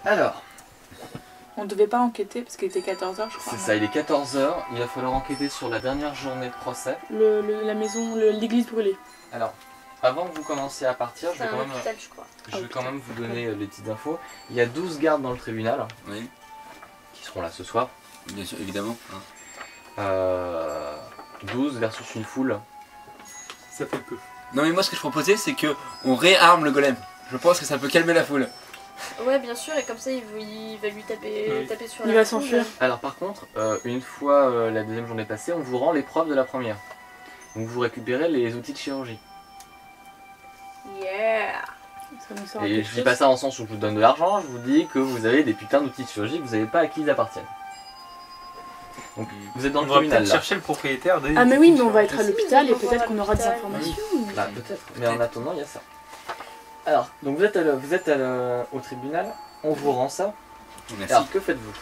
Alors, On devait pas enquêter parce qu'il était 14h je crois. c'est ça, il est 14 heures. Il va falloir enquêter sur la dernière journée de procès. La maison, l'église brûlée. Alors, avant que vous commenciez à partir, je C'est vais un quand même, hôpital, je crois. vous donner les petites infos. Il y a 12 gardes dans le tribunal Oui, qui seront là ce soir. bien sûr, évidemment. Hein. 12 versus une foule. Ça fait peu. Non mais moi ce que je proposais c'est que on réarme le golem. Je pense que ça peut calmer la foule. Ouais, bien sûr, et comme ça, il va lui taper, taper sur la Il va foule. s'enfuir. Alors par contre, une fois la deuxième journée passée, on vous rend les preuves de la première. Donc vous récupérez les outils de chirurgie. Yeah. Ça nous sert à Et quelque je dis chose. pas ça en sens où je vous donne de l'argent, je vous dis que vous avez des putains d'outils de chirurgie que vous savez pas à qui ils appartiennent. Donc vous êtes dans On le va tribunal peut-être là. chercher le propriétaire des... Ah mais oui, mais on va être à Si, l'hôpital et on va peut-être voir qu'on aura des l'hôpital. informations. Bah peut-être, mais en attendant il y a ça. Alors, donc vous êtes, au tribunal, on vous rend ça. Merci. Alors que faites-vous?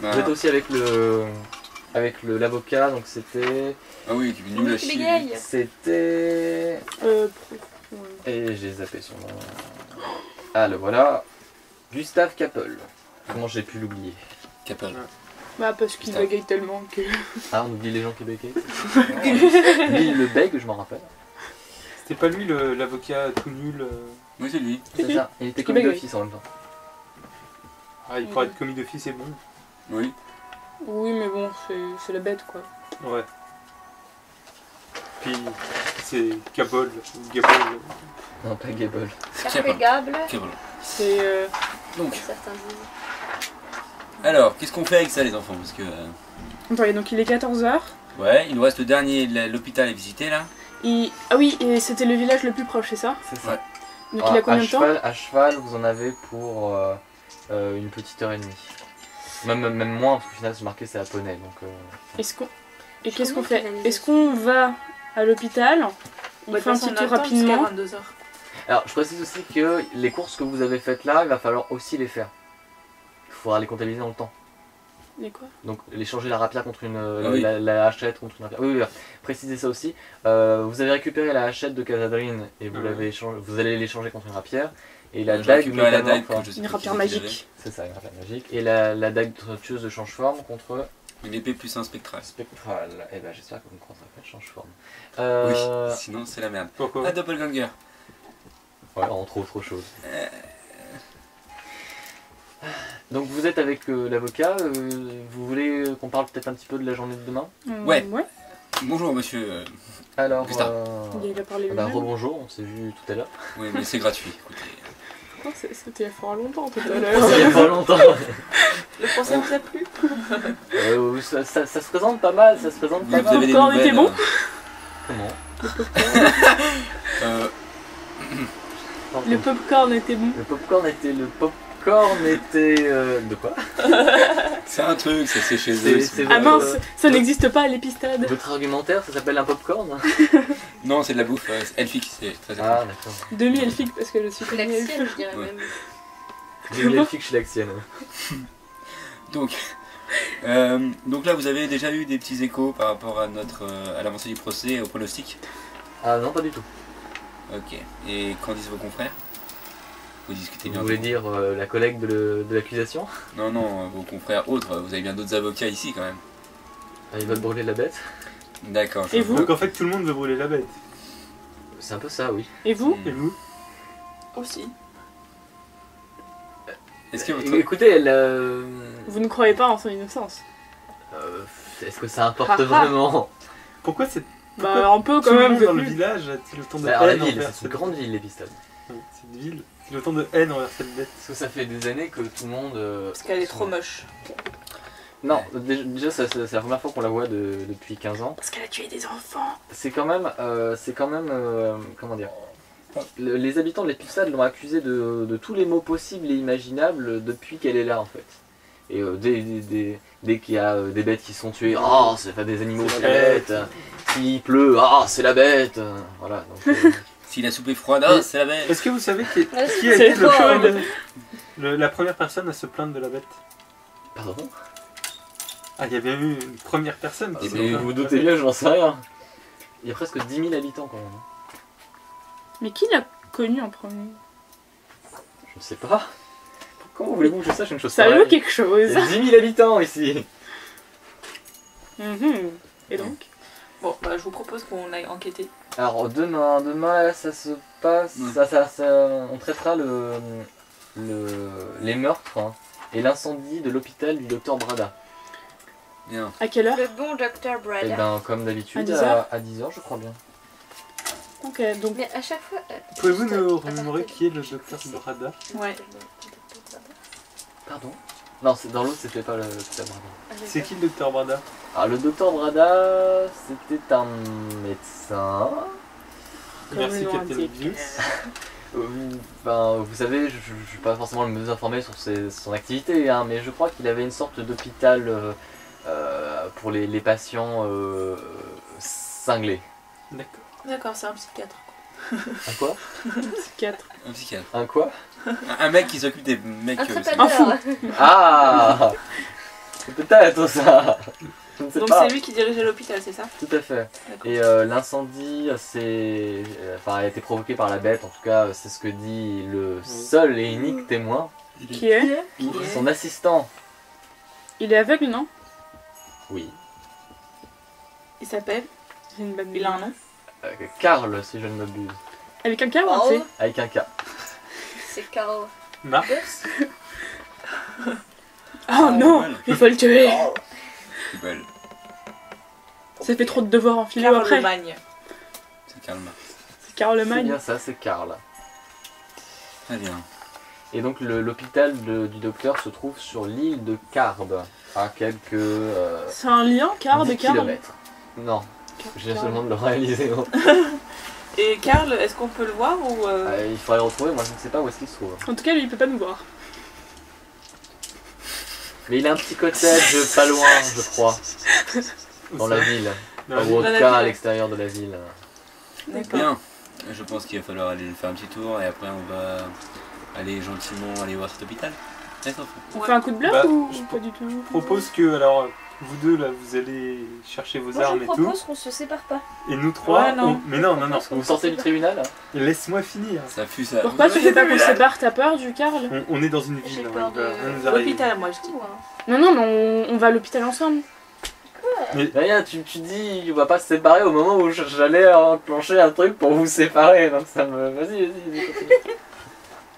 Bah, Vous êtes aussi avec l'avocat, donc c'était... ah oui, qui est nul à qui chier. bégaye. C'était... Ouais. Et j'ai zappé son nom. Ah le voilà. Gustave Capel. Comment j'ai pu l'oublier? Capable. Bah parce qu'il Putain. bagaille tellement que... Ah on oublie les gens québécois. Lui le bègue je m'en rappelle. C'était pas lui l'avocat tout nul Oui c'est lui. C'est ça. Il était Qui commis bègue. d'office en même temps. Ah, il pourrait être commis d'office, c'est bon. Oui. Oui mais bon, c'est la bête quoi. Ouais. Puis, c'est Gabol. Gabol. Non pas Gable. Carpégable, Capable. C'est... Donc, certains disent. alors, qu'est-ce qu'on fait avec ça les enfants? Parce que... Attends, donc il est 14h. ouais, il nous reste le dernier, l'hôpital à visiter là. Ah oui, et c'était le village le plus proche, c'est ça? C'est ça. Ouais. Donc il a combien de temps? À cheval vous en avez pour une petite heure et demie. Même moins parce qu'au final c'est marqué c'est à Poney donc... Est-ce qu'on... Et qu'est-ce Comment qu'on fait? finaliser Est-ce qu'on va à l'hôpital? On Bah, fait un de toute petit façon, tour on a le temps jusqu'à rapidement. 22h. Alors je précise aussi que les courses que vous avez faites là, il va falloir aussi les faire. Il faudra les comptabiliser dans le temps. Et quoi? Donc les changer la rapière contre une oui. la hachette contre une rapière. Oui, oui, précisez ça aussi. Vous avez récupéré la hachette de Casadrine et vous l'avez vous allez l'échanger contre une rapière. Et la J'ai dague récupéré la dague métamorphe, que je sais Une pas rapière qui c'était que magique. c'est ça, une rapière magique. Et la dague tueuse de change-forme contre j'avais. Une épée plus un spectral. spectral. Et ben j'espère que vous ne croiserez pas de change-forme. Oui, sinon c'est la merde. Pourquoi? Ah, doppelganger. Ouais, entre autres choses. Donc vous êtes avec l'avocat, vous voulez qu'on parle peut-être un petit peu de la journée de demain? Ouais. Ouais. Bonjour monsieur. Alors, Gustave. Il a parlé bah, lui-même. rebonjour, on s'est vu tout à l'heure. Oui mais c'est gratuit, écoutez. Oh, c'était il y a fort longtemps tout à Il y l'heure. a pas longtemps. Le procès vous a plu? Ça se présente pas mal, ça se présente pas Vous mal. avez des popcorn était nouvelles, bon Comment? euh, Le popcorn était bon. Le popcorn était... de quoi? c'est un truc, c'est chez C'est- eux. c'est- Ah mince, ça n'existe pas à l'épistade. Votre argumentaire, ça s'appelle un popcorn? Non, c'est de la bouffe elfique, c'est très Ah d'accord. Demi-elfique parce que je suis C'est la demi-elfe. sienne, je dirais Ouais. même. J'ai eu l'elfique chez l'Axienne. Donc là vous avez déjà eu des petits échos par rapport à notre à l'avancée du procès et au pronostic. Ah non, pas du tout. Ok. Et qu'en disent vos confrères? Vous discutez Vous bien. voulez dire la collègue de l'accusation? Non, non, vos confrères autres, vous avez bien d'autres avocats ici quand même. Ah, ils veulent brûler la bête? D'accord. Et vous Donc en fait, tout le monde veut brûler la bête. C'est un peu ça, oui. Et vous? Et vous? Aussi. Est-ce que votre... Écoutez, elle... Vous ne croyez pas en son innocence? Est-ce que ça importe Ah, ah. vraiment? Pourquoi c'est... Bah un peu Tout quand le même. monde dans le vu- village a-t-il autant de Alors la haine ville, envers c'est une cette... grande ville, l'Épistade. Oui, c'est une ville. Il y a autant de haine envers cette bête. Parce que ça fait des années que tout le monde... Parce qu'elle est trop moche. Non, déjà c'est la première fois qu'on la voit depuis 15 ans. Parce qu'elle a tué des enfants. C'est quand même... comment dire, les habitants de l'Épistade l'ont accusée de tous les maux possibles et imaginables depuis qu'elle est là en fait. Et dès qu'il y a des bêtes qui sont tuées, oh c'est pas des animaux, c'est la bête. S'il pleut, ah c'est la bête. Voilà. Donc, Si la soupe est froide, ah, c'est la bête. Est-ce que vous savez qui a C'est été froid. la première personne à se plaindre de la bête? pardon? Ah, il y a bien eu une première personne qui s'est Mais plainte vous de la doutez bête. bien, j'en sais rien. Il y a presque 10 000 habitants quand même. Mais qui l'a connu en premier? Je ne sais pas. Comment voulez-vous que je sache une chose Ça veut pareille? quelque Il chose. y a 10 000 habitants ici. Mhm. Et donc Bon, bah, je vous propose qu'on aille enquêter. Alors demain là, ça se passe, on traitera les meurtres hein, et l'incendie de l'hôpital du docteur Brada. Bien. À quelle heure? Le bon docteur Et Brada. ben comme d'habitude À 10 heures à 10 h je crois bien. Ok, donc Mais à chaque fois. Pouvez-vous juste, nous à partir remémorer de- qui est le docteur Brada? Ouais. Pardon? Non, dans l'autre c'était pas le docteur Brada. Ah, C'est qui le docteur Brada? Alors le docteur Brada, c'était un médecin. Comme Merci le nom Captain indique. Obvious. Ben, vous savez, je suis pas forcément le mieux informé sur son activité, hein, mais je crois qu'il avait une sorte d'hôpital pour les patients cinglés. D'accord. D'accord, c'est un psychiatre. Un quoi? Psychiatre. Un psychiatre. Un quoi? Un mec qui s'occupe des mecs. Un Un trépadeur. fou. Ah! C'est peut-être ça! Je ne sais Donc pas. c'est lui qui dirigeait l'hôpital, c'est ça? Tout à fait. D'accord. Et l'incendie a été provoqué par la bête, en tout cas c'est ce que dit le seul et unique témoin, Qui est? son assistant. Il est aveugle, non? Oui. Il s'appelle? J'ai une bonne Il a un nom? Karl, si je ne m'abuse. Avec un K ou un Oh, C? Avec un K. c'est Carl. Marc? Oh non! Il faut le tuer! Belle. Ça fait trop de devoirs en philo après. Carlemagne. C'est Karl Marx. C'est C'est Carlemagne. bien ça, c'est Karl. Très bien. Et donc l'hôpital du docteur se trouve sur l'île de Carbe, à quelques C'est un lien, Carl de 10 Carl? kilomètres. Non, j'ai seulement de le réaliser. Non. Et Karl, est-ce qu'on peut le voir ou Il faudrait le retrouver, moi je ne sais pas où est-ce qu'il se trouve. En tout cas, lui, il peut pas nous voir. Mais il a un petit cottage pas loin, je crois, dans la ville. Dans la Ou ville. en Dans tout la cas ville. à l'extérieur de la ville. D'accord. Bien. Je pense qu'il va falloir aller faire un petit tour et après on va aller gentiment aller voir cet hôpital. D'accord. On Ouais. fait un coup de bluff Bah, ou je pas du tout? Je propose que, alors, vous deux, là, vous allez chercher vos Moi armes je et tout. propose qu'on se sépare pas. Et nous trois, Ouais, non. mais non, non, non. Vous sortez du tribunal hein? Laisse-moi finir. Ça fut ça. Pourquoi tu fais pas qu'on se sépare? T'as peur du Carl? On est dans une J'ai ville, peur il va de- rien nous arriver. L'hôpital, moi je dis. Non, non, mais on va à l'hôpital ensemble. Rien, tu dis, on va pas se séparer au moment où j'allais enclencher un truc pour vous séparer. Donc ça me. Vas-y, continue.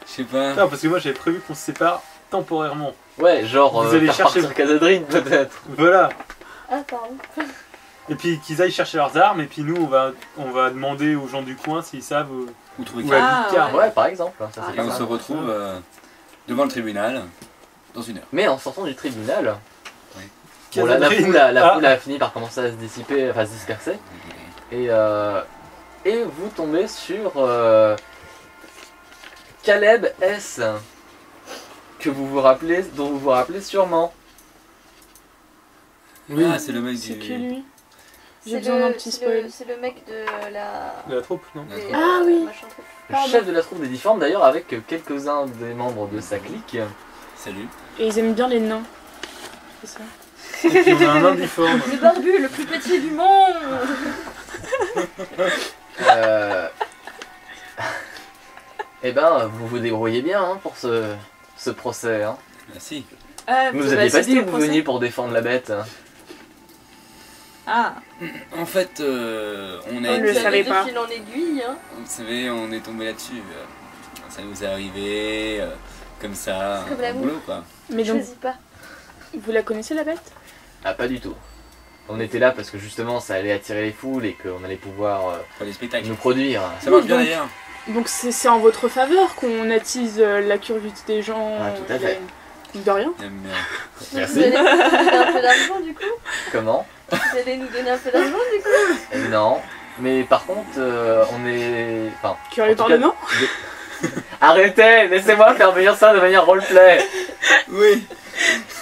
Je sais pas. Non, parce que moi j'avais prévu qu'on se sépare temporairement. Ouais, genre Vous allez faire chercher- partir Casadrine peut-être. Voilà. Ah, pardon. Et puis qu'ils aillent chercher leurs armes, et puis nous on va demander aux gens du coin s'ils savent Où trouver où Karl. Ah, habite Karl. Ouais, par exemple. Ça, c'est Et pas on mal. se retrouve devant le tribunal dans une heure. Mais en sortant du tribunal, Qui bon, a la Zadrine. foule, la Ah. foule a fini par commencer à se dissiper, enfin à se disperser. Et vous tombez sur Caleb S. Que vous vous rappelez, dont vous vous rappelez sûrement. Oui. Ah, c'est le mec C'est du. qui lui? J'ai C'est besoin d'un le, petit c'est spoil. le, c'est le mec de la. De la troupe, non La des, troupe. Ah oui. machin truc. Le Pardon. chef de la troupe des difformes d'ailleurs avec quelques-uns des membres de sa clique. Salut. Et ils aiment bien les nains. C'est ça. Et puis on a un indiforme. Le barbu, le plus petit du monde. Eh ben, vous vous débrouillez bien hein, pour ce procès. Hein. Ah si. Ah, Vous avez aviez pas assisté dit au que vous procès veniez pour défendre la bête. Hein. Ah, En fait, on a On le été. savait de pas. fil en aiguille, hein. Vous savez, on est tombé là-dessus. Ça nous est arrivé comme ça, Comme un l'amour. boulot quoi. Mais donc, Choisis pas. vous la connaissez la bête? Ah, pas du tout. On était là parce que justement ça allait attirer les foules et qu'on allait pouvoir Pour les spectacles. nous produire. Ça marche bien Donc- d'ailleurs. Donc c'est en votre faveur qu'on attise la curiosité des gens. Ah, tout à fait. De rien. J'aime bien. Donc Merci. vous allez nous donner un peu d'argent du coup. Comment? Vous allez nous donner un peu d'argent du coup. Non. Mais par contre, on est. Enfin. Curieux En tout par cas, le nom? Arrêtez! Laissez-moi faire venir ça de manière roleplay! Oui.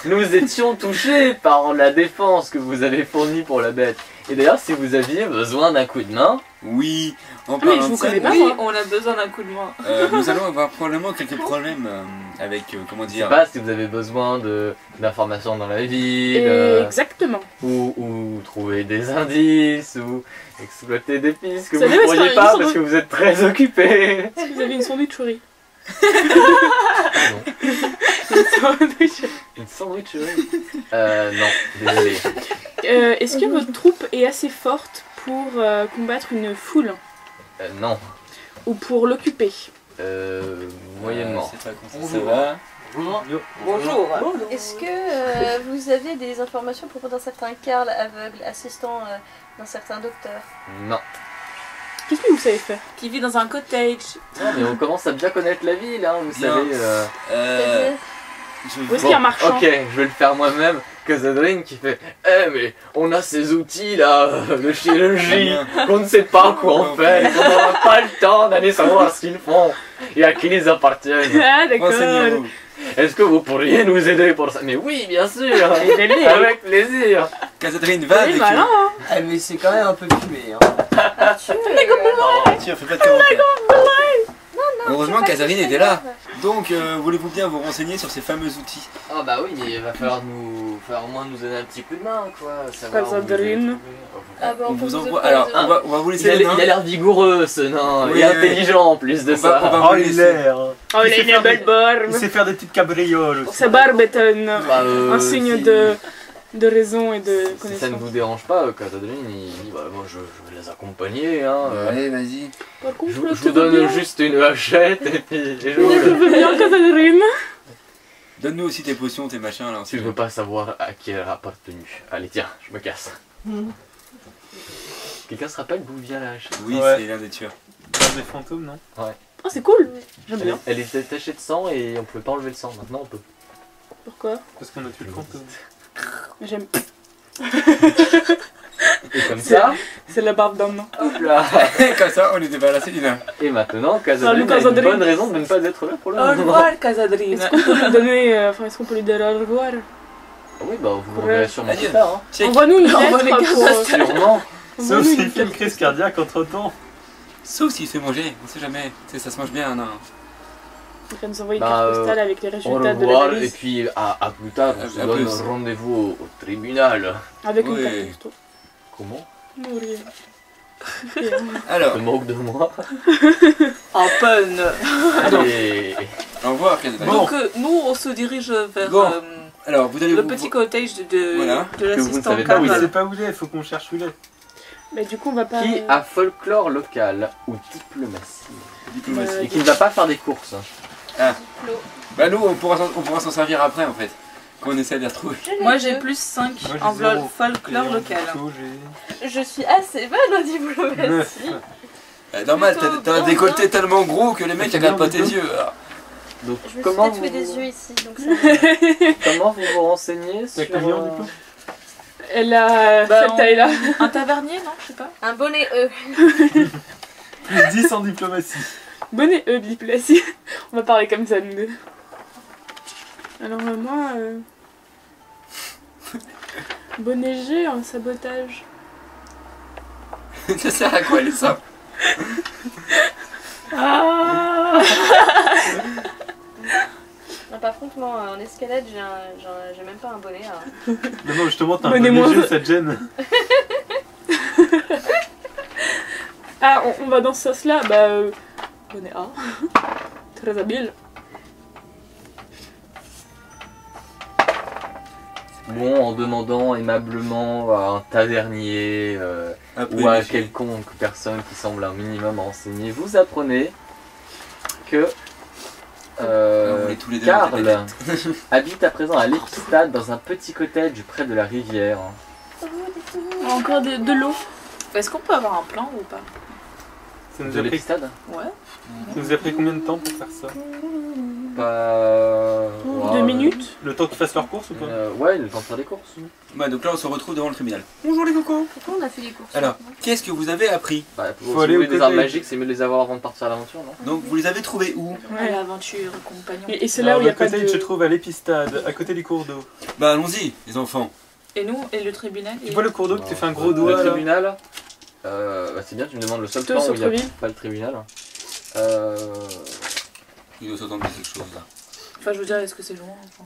Nous étions touchés par la défense que vous avez fournie pour la bête. Et d'ailleurs, si vous aviez besoin d'un coup de main, Oui. En mais parlant je vous de ça, connais pas, Oui, moi. on a besoin d'un coup de main. nous allons avoir probablement quelques problèmes avec, comment je sais dire, pas si vous avez besoin d'informations dans la ville, Exactement. ou trouver des indices, ou exploiter des pistes que Ça vous ne devait pourriez se faire pas une parce que vous êtes très occupé. Est-ce que vous avez une sandwich souris? Pardon. sandwich. Une sandwicherie. Non, désolé. Est-ce que votre troupe est assez forte pour combattre une foule Non. ou pour l'occuper? Moyennement. C'est pas con, ça va. Bonjour. Est-ce que vous avez des informations à propos d'un certain Karl aveugle, assistant d'un certain docteur? Non. Qu'est-ce que vous savez faire? Qui vit dans un cottage. Non, mais on commence à bien connaître la ville, hein, vous Bien. savez. C'est-à-dire Où est-ce qu'il y a un marchand? Ok, je vais le faire moi-même. Casadrine qui fait mais on a ces outils là de chirurgie qu'on ne sait pas quoi en fait, on n'aura pas le temps d'aller savoir ce qu'ils font et à qui ils appartiennent. Ah d'accord. Renseignez-vous. Est-ce que vous pourriez nous aider pour ça? Mais oui, bien sûr, avec plaisir. Casadrine va Oui, avec malin, hein. Ah mais c'est quand même un peu fumé. Hein. Tiens, fais pas de commentaires. Heureusement Casadrine était là. Donc, voulez-vous bien vous renseigner sur ces fameux outils? Ah bah oui, mais il va falloir au moins nous donner un petit coup de main quoi. Savoir où vous Casadrine. les trouver. Ah bah On on peut vous vous envoie. offrir Alors, des- on va vous Il laisser a le nain. l'air vigoureux ce nain, Oui, et oui. intelligent en plus de On va ça. vous Oh, laisser. il l'air. Oh, Il il a sait une faire belle Il barbe. sait faire des petites cabrioles aussi. Sa barbe est Bah, un signe si- de raison et de Si ça ne connaissance. vous dérange pas, Casadrine, il dit bah moi je vais les accompagner hein. Allez, vas-y. Par contre, Je là, vous tu veux donne bien. juste une hachette et puis je Je veux bien, Casadrine. Donne-nous aussi tes potions, tes machins là. Si je veux pas savoir à qui elle a appartenu. Allez tiens, je me casse. Quelqu'un se rappelle d'où vient la hachette? Oui, Ouais. c'est l'un des tueurs. Dans des fantômes, non? Oh, c'est cool. J'aime bien. Elle était tachée de sang et on pouvait pas enlever le sang. Maintenant on peut. Pourquoi? Parce qu'on a tué le fantôme. J'aime. Et comme ça, C'est la barbe d'un nain. hop là. Comme ça, on est débarrassé du nain. Et maintenant, Casadrine Salut, a une Casadrine. bonne raison de ne pas être là pour le Au moment. revoir, Casadrine. Est-ce qu'on peut lui donner, est-ce qu'on peut lui dire au revoir? Oui, bah vous Ouais. verrez sûrement Adieu. plus tard. Hein. Check. Envoie-nous une Envoie lettre les pour. cartes Sûrement. Sauf envoie-nous s'il une fait une lettre. crise cardiaque entre temps. Sauf s'il se fait manger, on sait jamais. Tu sais, ça se mange bien un nain. Il va nous envoyer une Bah, carte postale avec les Au résultats de revoir et l'analyse. puis à plus tard, on À se donne plus. rendez-vous au tribunal. Avec une Oui. carte postale. Comment? Non, rien. Alors, Tu te moques de moi? En peine. Allez. au revoir Casadrine. Bon. Donc nous, on se dirige vers Bon. Alors, vous allez le vous... petit cottage de Voilà. de l'assistant savez pas Ah oui, Voilà. c'est pas où il est, faut qu'on cherche où il est. Mais du coup, on va pas. Qui a folklore local ou diplomatie? Diplomatie. Et qui ne va pas faire des courses. Bah nous, on pourra s'en servir après en fait. Quand on essaie de les retrouver. Moi j'ai plus 5 Moi, j'ai en zéro. folklore Et en local. dessous, j'ai Je suis assez bonne en 9. diplomatie. Normal, Plutôt t'as un bien, décolleté bien. tellement gros que les mecs C'est regardent pas bien, tes plutôt. yeux. alors. Donc Je me suis comment tatoué vous, des yeux ici, donc ça. comment vous vous renseignez T'as sur... combien du coup? Elle a Bah, cette taille-là. Un tavernier, non? Je sais pas. Un bonnet E. Plus 10 en diplomatie. Bonnet E, diplomatie. On va parler comme ça, nous deux. Alors, moi. Bonnet G en sabotage. Ça sert à quoi les ça? Ah Non, par contre, moi, en escalade, j'ai même pas un bonnet. Alors. Non, non, justement, t'as un Bonnet bon moins. jeu, ça te gêne. Ah, on va dans ce sens-là. Bah, bonnet A. Très habile. Bon, en demandant aimablement à un tavernier Un ou à monsieur. quelconque personne qui semble un minimum renseigné, vous apprenez que On est tous les deux dans Karl la habite à présent à l'Épistade dans un petit cottage près de la rivière. Encore de l'eau. Est-ce qu'on peut avoir un plan ou pas? Ça nous, De a pris, l'Épistade Ouais. ça nous a pris combien de temps pour faire ça? Pas... 2 minutes. Le temps qu'ils fassent leurs courses ou pas? Ouais, le temps de faire des courses. Bah donc là on se retrouve devant le tribunal. Bonjour les cocos. Pourquoi on a fait les courses? Alors, qu'est-ce que vous avez appris? Bah, Faut si vous aller voulez au des côté. armes magiques, c'est mieux de les avoir avant de partir à l'aventure, non? Donc vous les avez trouvés où? À l'aventure, compagnon. Et c'est là où il y a le pas cottage de. se trouve à l'Épistade, à côté du cours d'eau. Bah allons-y les enfants. Et nous, et le tribunal Tu et- vois le cours d'eau qui te fait un gros Le doigt là? tribunal, bah, c'est bien, tu me demandes le seul Plutôt plan où il n'y a centre-ville. pas le tribunal. Il doit s'entendre quelque chose là. Enfin, je veux dire, est-ce que c'est loin enfin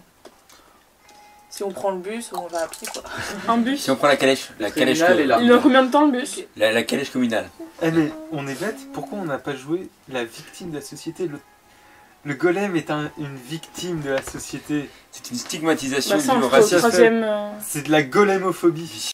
Si on prend le bus, on va à pied quoi. Un bus. Si on prend la calèche tribunal est là. Il met combien de temps le bus? Ok. la calèche communale. Eh mais on est bête, pourquoi on n'a pas joué la victime de la société, Le golem est une victime de la société. C'est une stigmatisation Bah ça, due on au fera au racisme. troisième... C'est de la golemophobie.